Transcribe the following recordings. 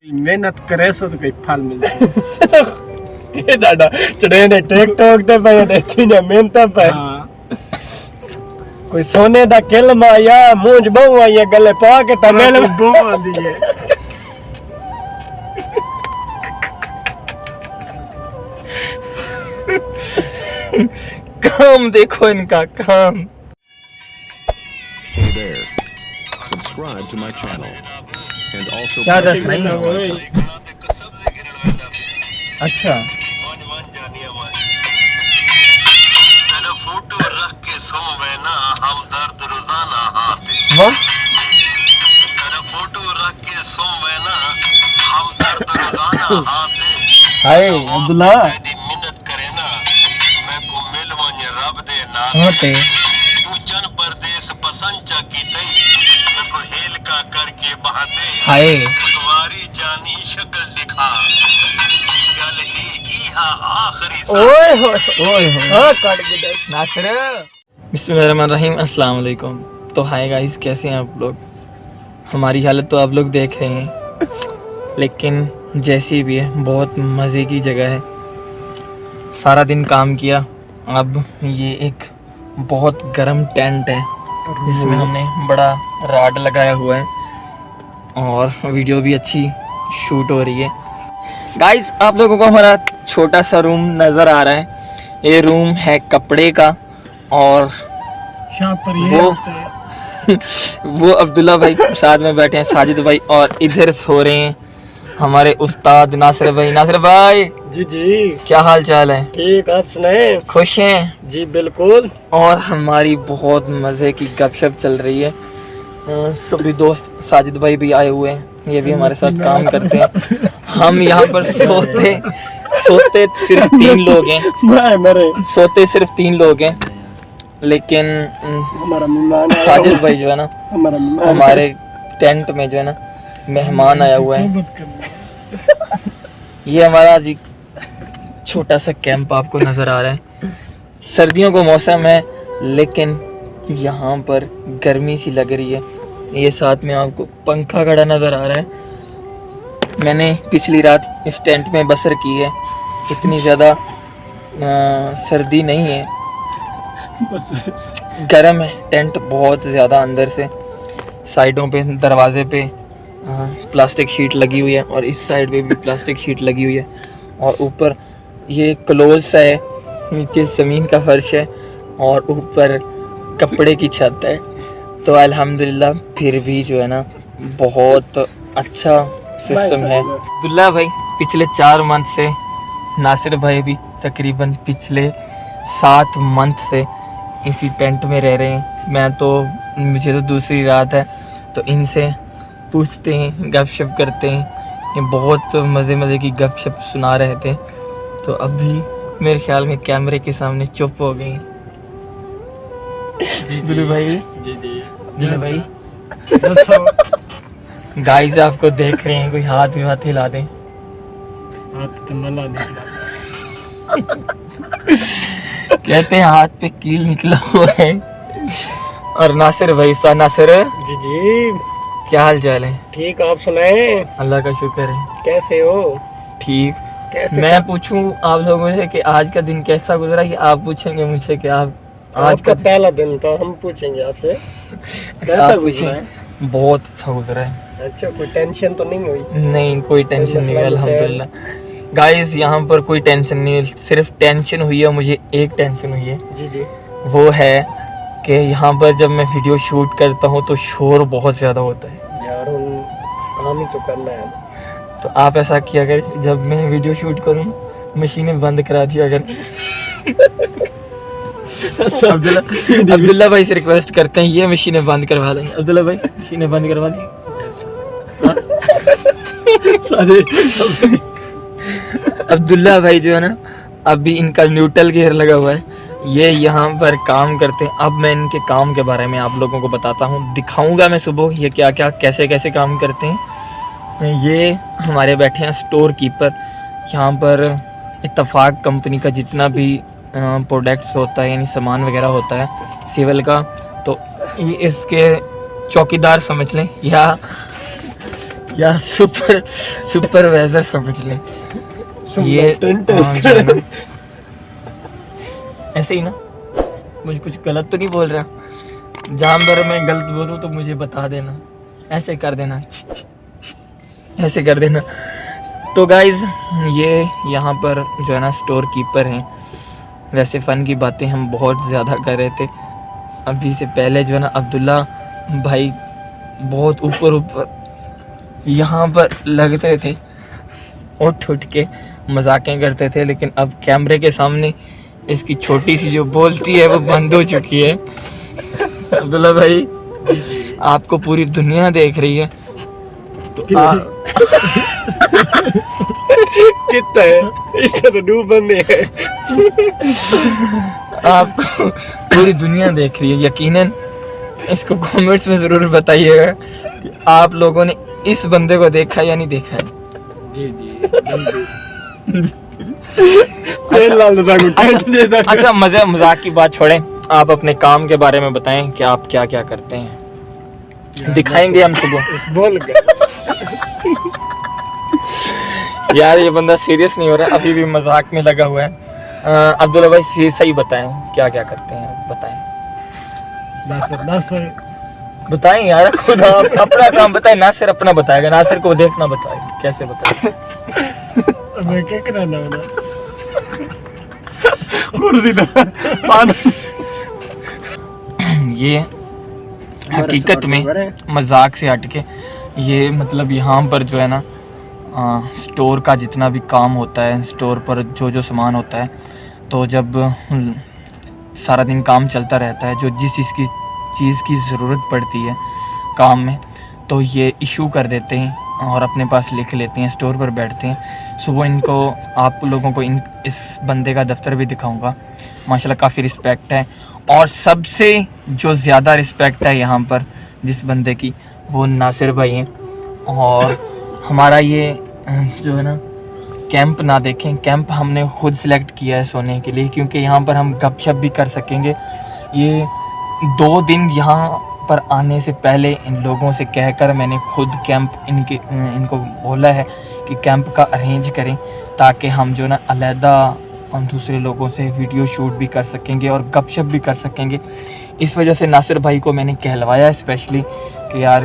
मेहनत करे सो तो कोई फल मिलता ये डाडा चढ़े ने टेक टोक दे पे ने तीने मेहनत पे हाँ कोई सोने दा किल माया मूंज बहु आई गले पा के तमेल बोमा दिए काम देखो इनका काम। Hey there. Subscribe to my channel. And also क्या press दस the नहीं bell हो icon. अच्छा तेरा फोटो रख के सोवे ना हम दर्द रोजाना हाथे वाह तेरा फोटो रख के सोवे ना हम दर्द रोजाना हाथे हाय अब्दुल्ला तेरी मिन्नत करे ना मैं को मिलवाने रब दे ना होते तू जन परदेस पसंद चा की तई मैं को हेल का करके बहाते हाय वारी जानी शक्ल दिखा गल ही इहा आखिरी ओए होए हाँ काट के दस नासिर बिस्मिल्लाहिर्रहमानिर्रहीम अस्सलाम वालेकुम। तो हाय गाइस कैसे हैं आप लोग। हमारी हालत तो आप लोग देख रहे हैं, लेकिन जैसी भी है बहुत मज़े की जगह है। सारा दिन काम किया, अब ये एक बहुत गर्म टेंट है जिसमें हमने बड़ा राड लगाया हुआ है और वीडियो भी अच्छी शूट हो रही है। गाइस आप लोगों को हमारा छोटा सा रूम नज़र आ रहा है। ये रूम है कपड़े का और यहाँ पर ये वो होता है। वो अब्दुल्ला भाई साथ में बैठे हैं, साजिद भाई, और इधर सो रहे हैं हमारे उस्ताद नासिर भाई। नासिर भाई जी जी क्या हाल चाल है? ठीक, आप सुनाए? खुश हैं? जी बिल्कुल। और हमारी बहुत मज़े की गपशप चल रही है। सभी दोस्त साजिद भाई भी आए हुए हैं, ये भी हमारे साथ काम करते हैं। हम यहाँ पर सोते सिर्फ 3 लोग हैं, मेरे सोते सिर्फ 3 लोग हैं, लेकिन हमारा मेहमान आया साजिद हुआ- भाई जो है ना हमारा मेहमान हमारे टेंट में जो है ना मेहमान आया हुआ है। सोबत करना। ये हमारा जी छोटा सा कैंप आपको नज़र आ रहा है। सर्दियों का मौसम है लेकिन यहाँ पर गर्मी सी लग रही है। ये साथ में आपको पंखा खड़ा नज़र आ रहा है। मैंने पिछली रात इस टेंट में बसर की है। इतनी ज़्यादा सर्दी नहीं है, गर्म है टेंट बहुत ज़्यादा। अंदर से साइडों पे दरवाजे पे प्लास्टिक शीट लगी हुई है और इस साइड पे भी प्लास्टिक शीट लगी हुई है और ऊपर ये क्लोज सा है, नीचे ज़मीन का फर्श है और ऊपर कपड़े की छत है। तो अल्हम्दुलिल्लाह फिर भी जो है ना बहुत अच्छा सिस्टम है। अब्दुल्ला भाई पिछले 4 मंथ से, नासिर भाई भी तकरीबन पिछले 7 मंथ से इसी टेंट में रह रहे हैं। मुझे तो दूसरी रात है, तो इनसे पूछते हैं, गपशप करते हैं। ये बहुत मज़े की गपशप सुना रहे थे, तो अभी मेरे ख्याल में कैमरे के सामने चुप हो गए। दुलू भाई जी जी दुलू भाई दसो गाइस आपको देख रहे हैं, कोई हाथ हिला दें। हाथ तो मला निकला। कहते हैं हाथ पे कील निकला हुआ है। और नासिर भाई नासिर जी जी क्या हाल चाल है? ठीक, आप सुनाए? अल्लाह का शुक्र है, कैसे हो? ठीक। कैसे? मैं पूछूं आप लोगों से कि आज का दिन कैसा गुजरा, कि आप पूछेंगे मुझसे कि आप आज आपका का पहला दिन था, हम पूछेंगे आपसे कैसा आप गुजरा है? पूछें। बहुत अच्छा गुजरा है। अच्छा, कोई टेंशन तो नहीं हुई? नहीं कोई टेंशन नहीं है अल्हम्दुलिल्लाह। गाइस यहाँ पर कोई टेंशन नहीं है, सिर्फ टेंशन हुई है मुझे, एक टेंशन हुई है। जी जी वो है कि यहाँ पर जब मैं वीडियो शूट करता हूँ तो शोर बहुत ज़्यादा होता है। यार, हम काम ही तो करना है। तो आप ऐसा किया करें, जब मैं वीडियो शूट करूँ मशीनें बंद करा दिया अगर अब्दुल्ला भाई से रिक्वेस्ट करते हैं, ये मशीनें बंद करवा देंगे। अब्दुल्ला भाई मशीनें बंद करवा दी। अब्दुल्ला भाई जो है ना अभी इनका न्यूट्रल गियर लगा हुआ है, ये यहाँ पर काम करते हैं। अब मैं इनके काम के बारे में आप लोगों को बताता हूँ, दिखाऊंगा मैं सुबह ये क्या क्या कैसे काम करते हैं। ये हमारे बैठे हैं स्टोर कीपर। यहाँ पर इत्तफाक कंपनी का जितना भी प्रोडक्ट्स होता है, यानी सामान वगैरह होता है सिविल का, तो ये इसके चौकीदार समझ लें या या सुपरवाइजर समझ लें ये। हाँ, जो है ना, ऐसे ही ना, मुझे कुछ गलत तो नहीं बोल रहा, जहाँ पर मैं गलत बोलूँ तो मुझे बता देना, ऐसे कर देना, ऐसे कर देना। तो गाइज़ ये यहाँ पर जो है ना स्टोर कीपर हैं। वैसे फ़न की बातें हम बहुत ज़्यादा कर रहे थे अभी से पहले, जो है ना अब्दुल्ला भाई बहुत ऊपर यहाँ पर लगते थे, उठ के मजाकें करते थे, लेकिन अब कैमरे के सामने इसकी छोटी सी जो बोलती है वो बंद हो चुकी है। अब्दुल्ला भाई आपको पूरी दुनिया देख रही है, तो कितना है इतना तो डूब बंदे हैं। आपको पूरी दुनिया देख रही है, यकीनन इसको कमेंट्स में ज़रूर बताइएगा कि आप लोगों ने इस बंदे को देखा या नहीं देखा है। अच्छा मजाक की बात छोड़ें, आप अपने काम के बारे में बताएं कि आप क्या क्या करते हैं, दिखाएंगे हम सुबह। बोल यार ये बंदा सीरियस नहीं हो रहा, अभी भी मजाक में लगा हुआ है। अब्दुल्ला भाई सही बताएं क्या क्या करते हैं, बताएं। नासिर बताएं यार, खुद आप अपना काम बताएं। नासिर अपना बताएगा, नासिर को देखना बताए कैसे बताए। मैं क्या कराना ये हकीकत में मजाक से हटके ये मतलब यहाँ पर जो है ना स्टोर का जितना भी काम होता है, स्टोर पर जो जो सामान होता है, तो जब सारा दिन काम चलता रहता है, जो जिस चीज़ की ज़रूरत पड़ती है काम में, तो ये इशू कर देते हैं और अपने पास लिख लेते हैं, स्टोर पर बैठते हैं। सुबह इनको आप लोगों को इस बंदे का दफ्तर भी दिखाऊंगा। माशाल्लाह काफ़ी रिस्पेक्ट है, और सबसे जो ज़्यादा रिस्पेक्ट है यहाँ पर जिस बंदे की, वो नासिर भाई हैं। और हमारा ये जो है ना कैंप ना देखें, कैंप हमने खुद सेलेक्ट किया है सोने के लिए, क्योंकि यहाँ पर हम गपशप भी कर सकेंगे। ये 2 दिन यहाँ पर आने से पहले इन लोगों से कहकर मैंने खुद कैंप इनको बोला है कि कैंप का अरेंज करें, ताकि हम जो ना अलहदा हम दूसरे लोगों से वीडियो शूट भी कर सकेंगे और गपशप भी कर सकेंगे। इस वजह से नासिर भाई को मैंने कहलवाया है स्पेशली कि यार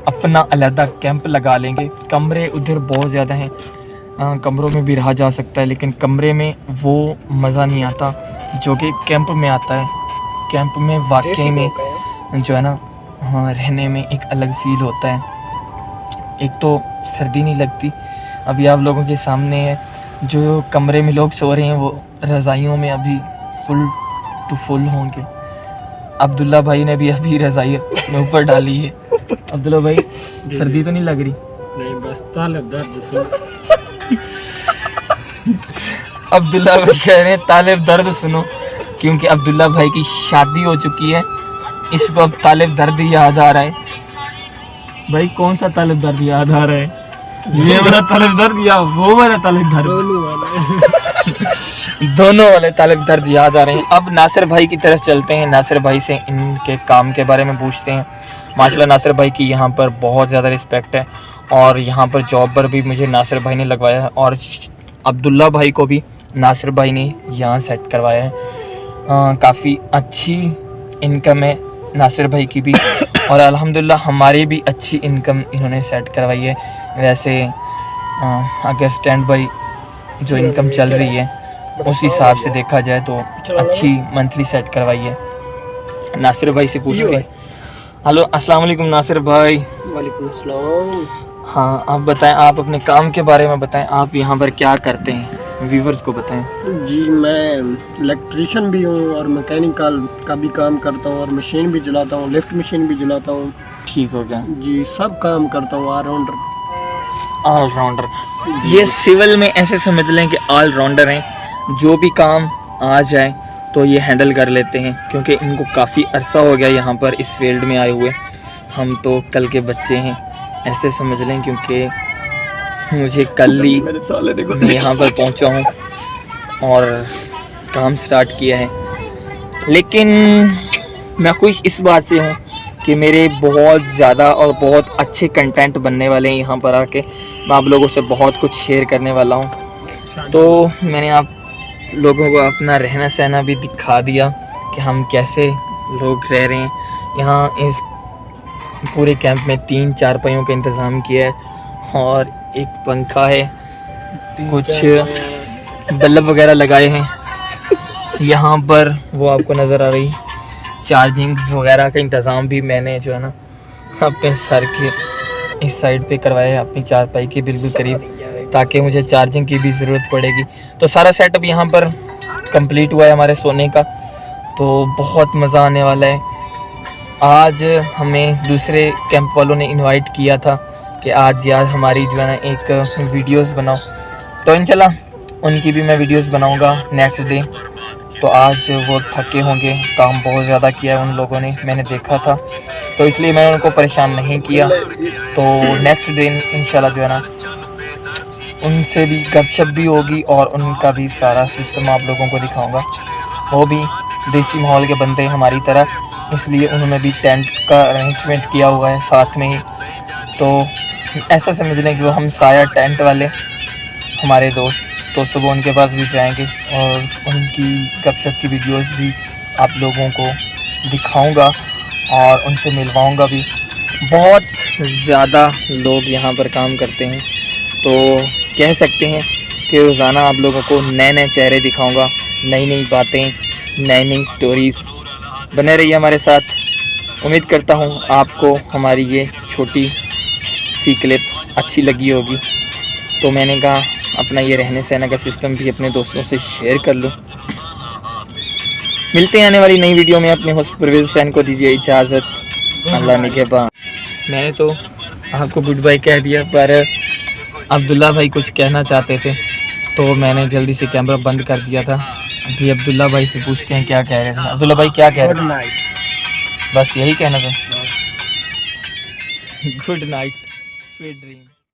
अपना अलहदा कैंप लगा लेंगे। कमरे उधर बहुत ज़्यादा हैं, कमरों में भी रहा जा सकता है, लेकिन कमरे में वो मज़ा नहीं आता जो कि कैंप में आता है। कैंप में वाकई में जो है ना रहने में एक अलग फील होता है। एक तो सर्दी नहीं लगती, अभी आप लोगों के सामने है जो कमरे में लोग सो रहे हैं वो रज़ाइयों में अभी फुल टू फुल होंगे। अब्दुल्ला भाई ने भी अभी रज़ाई में ऊपर डाली है। अब्दुल्ला भाई सर्दी तो नहीं लग रही? नहीं, बस तालिब दर्द सुनो। अब्दुल्ला भाई कह रहे हैं तालिब दर्द सुनो, क्योंकि अब्दुल्ला भाई की शादी हो चुकी है, इसको अब तालिब दर्द याद आ रहा है। भाई कौन सा तालिब दर्द याद आ रहा है? ये वाला तालिब दर्द या वो वाला तालिब दर्द? दोनों वाले तालिब दर्द याद आ रहे हैं। अब नासिर भाई की तरफ चलते हैं, नासिर भाई से इनके काम के बारे में पूछते हैं। माशाल्लाह नासिर भाई की यहाँ पर बहुत ज़्यादा रिस्पेक्ट है, और यहाँ पर जॉब पर भी मुझे नासिर भाई ने लगवाया है, और अब्दुल्ला भाई को भी नासिर भाई ने यहाँ सेट करवाया है। काफ़ी अच्छी इनकम है नासिर भाई की भी, और अल्हम्दुलिल्लाह हमारी भी अच्छी इनकम इन्होंने सेट करवाई है। वैसे अगर स्टैंड बाई जो इनकम चल रही है उस हिसाब से देखा जाए तो अच्छी मंथली सेट करवाई है। नासिर भाई से पूछते हैं। हेलो अस्सलाम वालेकुम नासिर भाई। वालेकुम अस्सलाम। हाँ आप बताएं, आप अपने काम के बारे में बताएं, आप यहाँ पर क्या करते हैं, व्यूवर्स को बताएं। जी मैं इलेक्ट्रिशियन भी हूँ और मैकेनिकल का भी काम करता हूँ, और मशीन भी चलाता हूँ, लिफ्ट मशीन भी चलाता हूँ। ठीक हो गया जी, सब काम करता हूँ, ऑलराउंडर। ये सिविल में ऐसे समझ लें कि ऑलराउंडर हैं, जो भी काम आ जाए तो ये हैंडल कर लेते हैं, क्योंकि इनको काफ़ी अरसा हो गया यहाँ पर इस फील्ड में आए हुए। हम तो कल के बच्चे हैं ऐसे समझ लें, क्योंकि मुझे कल ही मैं यहाँ पर पहुँचा हूँ और काम स्टार्ट किया है। लेकिन मैं खुश इस बात से हूँ कि मेरे बहुत ज़्यादा और बहुत अच्छे कंटेंट बनने वाले हैं यहाँ पर आके। मैं आप लोगों से बहुत कुछ शेयर करने वाला हूँ। तो मैंने आप लोगों को अपना रहना सहना भी दिखा दिया कि हम कैसे लोग रह रहे हैं यहाँ। इस पूरे कैंप में 3 चारपाइयों का इंतज़ाम किया है और एक पंखा है, कुछ बल्ब वगैरह लगाए हैं यहाँ पर, वो आपको नज़र आ रही। चार्जिंग वगैरह का इंतज़ाम भी मैंने जो है ना अपने सर के इस साइड पे करवाया है, अपनी चारपाई के बिल्कुल करीब, ताकि मुझे चार्जिंग की भी ज़रूरत पड़ेगी। तो सारा सेटअप यहाँ पर कंप्लीट हुआ है हमारे सोने का, तो बहुत मज़ा आने वाला है। आज हमें दूसरे कैंप वालों ने इनवाइट किया था कि आज यार हमारी जो है ना एक वीडियोस बनाओ, तो इंशाल्लाह उनकी भी मैं वीडियोस बनाऊंगा नेक्स्ट डे। तो आज वो थके होंगे, काम बहुत ज़्यादा किया है उन लोगों ने, मैंने देखा था, तो इसलिए मैंने उनको परेशान नहीं किया। तो नेक्स्ट डे इंशाल्लाह जो है ना उनसे भी गपशप भी होगी और उनका भी सारा सिस्टम आप लोगों को दिखाऊंगा। वो भी देसी माहौल के बंदे हमारी तरह, इसलिए उन्होंने भी टेंट का अरेंजमेंट किया हुआ है साथ में ही। तो ऐसा समझ लें कि वो हम साया टेंट वाले हमारे दोस्त, तो सुबह उनके पास भी जाएंगे और उनकी गपशप की वीडियोस भी आप लोगों को दिखाऊंगा और उनसे मिलवाऊंगा भी। बहुत ज़्यादा लोग यहाँ पर काम करते हैं, तो कह सकते हैं कि रोज़ाना आप लोगों को नए नए चेहरे दिखाऊंगा, नई नई बातें, नई नई स्टोरीज़। बने रहिए हमारे साथ। उम्मीद करता हूँ आपको हमारी ये छोटी सी क्लिप अच्छी लगी होगी। तो मैंने कहा अपना ये रहने सहने का सिस्टम भी अपने दोस्तों से शेयर कर लूँ। मिलते हैं आने वाली नई वीडियो में। अपने होस्ट परवेज़ हुसैन को दीजिए इजाज़त, अल्लाह निगहबान। मैंने तो आपको गुड बाय कह दिया, पर अब्दुल्ला भाई कुछ कहना चाहते थे, तो मैंने जल्दी से कैमरा बंद कर दिया था। अभी अब्दुल्ला भाई से पूछते हैं क्या कह रहे थे। अब्दुल्ला भाई क्या कह रहे थे? Good night. बस यही कहना था। Good night, sweet dream.